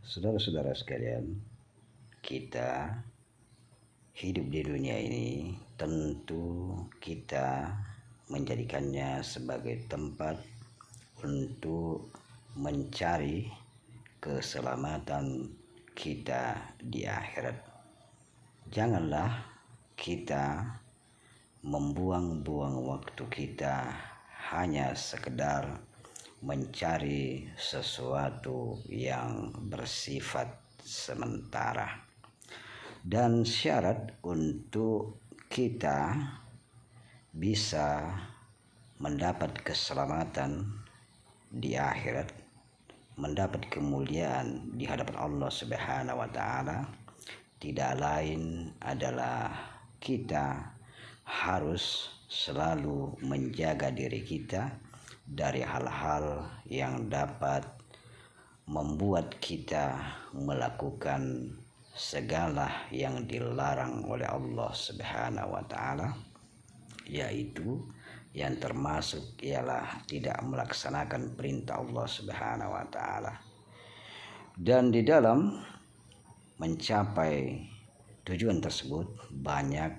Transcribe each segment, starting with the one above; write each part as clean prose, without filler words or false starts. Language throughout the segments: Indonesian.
Saudara-saudara sekalian, kita hidup di dunia ini tentu kita menjadikannya sebagai tempat untuk mencari keselamatan kita di akhirat. Janganlah kita membuang-buang waktu kita hanya sekedar mencari sesuatu yang bersifat sementara. Dan syarat untuk kita bisa mendapat keselamatan di akhirat, mendapat kemuliaan di hadapan Allah Subhanahu wa taala, tidak lain adalah kita harus selalu menjaga diri kita dari hal-hal yang dapat membuat kita melakukan segala yang dilarang oleh Allah Subhanahu wa taala, yaitu yang termasuk ialah tidak melaksanakan perintah Allah Subhanahu wa taala. Dan di dalam mencapai tujuan tersebut banyak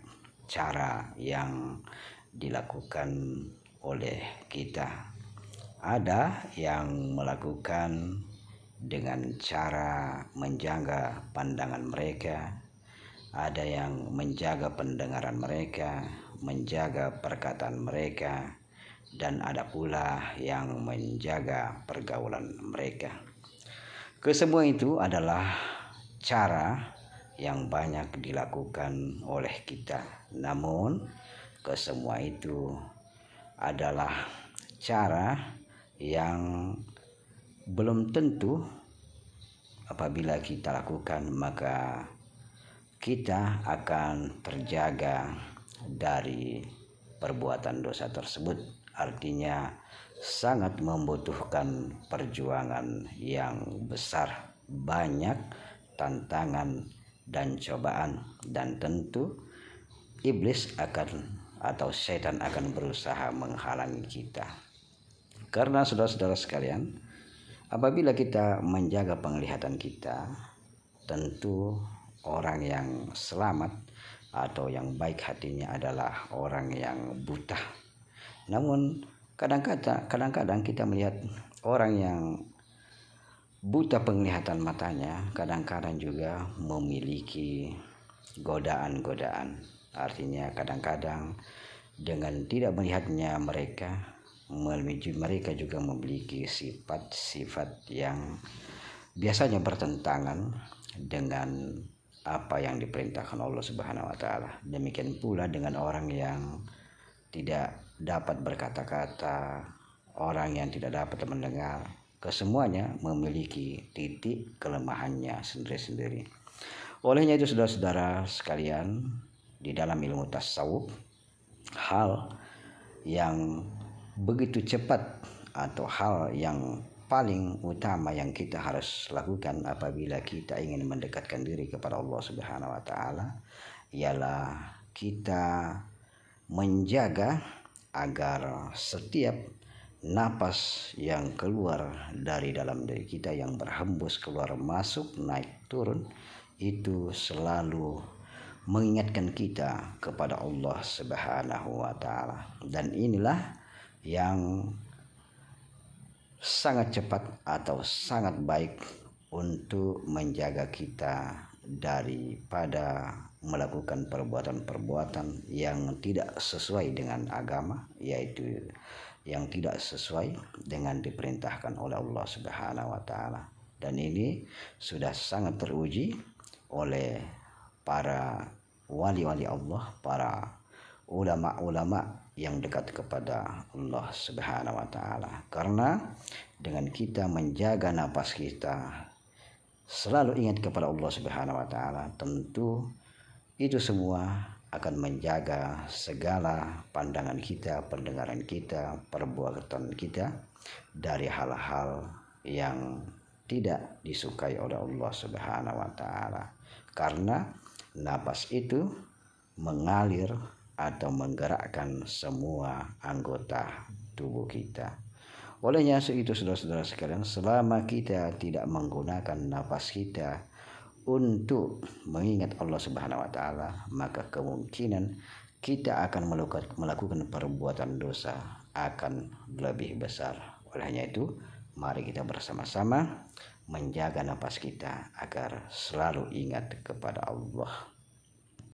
cara yang dilakukan oleh kita. Ada yang melakukan dengan cara menjaga pandangan mereka, ada yang menjaga pendengaran mereka, menjaga perkataan mereka, dan ada pula yang menjaga pergaulan mereka. Kesemua itu adalah cara yang banyak dilakukan oleh kita. Namun kesemua itu adalah cara yang belum tentu apabila kita lakukan maka kita akan terjaga dari perbuatan dosa tersebut. Artinya sangat membutuhkan perjuangan yang besar, banyak tantangan dan cobaan, dan tentu iblis atau setan akan berusaha menghalangi kita. Karena saudara-saudara sekalian, apabila kita menjaga penglihatan kita, tentu orang yang selamat atau yang baik hatinya adalah orang yang buta. Namun kadang-kadang kita melihat orang yang buta penglihatan matanya kadang-kadang juga memiliki godaan-godaan. Artinya kadang-kadang dengan tidak melihatnya mereka juga memiliki sifat-sifat yang biasanya bertentangan dengan apa yang diperintahkan Allah Subhanahu wa taala. Demikian pula dengan orang yang tidak dapat berkata-kata, orang yang tidak dapat mendengar. Kesemuanya memiliki titik kelemahannya sendiri-sendiri. Olehnya itu saudara-saudara sekalian, di dalam ilmu tasawuf, hal yang begitu cepat atau hal yang paling utama yang kita harus lakukan apabila kita ingin mendekatkan diri kepada Allah Subhanahu wa taala ialah kita menjaga agar setiap napas yang keluar dari dalam diri kita, yang berhembus keluar masuk naik turun, itu selalu mengingatkan kita kepada Allah Subhanahu wa taala. Dan inilah yang sangat cepat atau sangat baik untuk menjaga kita daripada melakukan perbuatan-perbuatan yang tidak sesuai dengan agama, yaitu yang tidak sesuai dengan diperintahkan oleh Allah Subhanahu wa taala. Dan ini sudah sangat teruji oleh para wali-wali Allah, para ulama-ulama yang dekat kepada Allah Subhanahu wa taala. Karena dengan kita menjaga napas kita, selalu ingat kepada Allah Subhanahu wa taala, tentu itu semua akan menjaga segala pandangan kita, pendengaran kita, perbuatan kita dari hal-hal yang tidak disukai oleh Allah Subhanahu wa taala. Karena napas itu mengalir atau menggerakkan semua anggota tubuh kita. Olehnya itu saudara-saudara sekalian, selama kita tidak menggunakan nafas kita untuk mengingat Allah Subhanahu wa taala, maka kemungkinan kita akan melakukan perbuatan dosa akan lebih besar. Olehnya itu, mari kita bersama-sama menjaga nafas kita agar selalu ingat kepada Allah.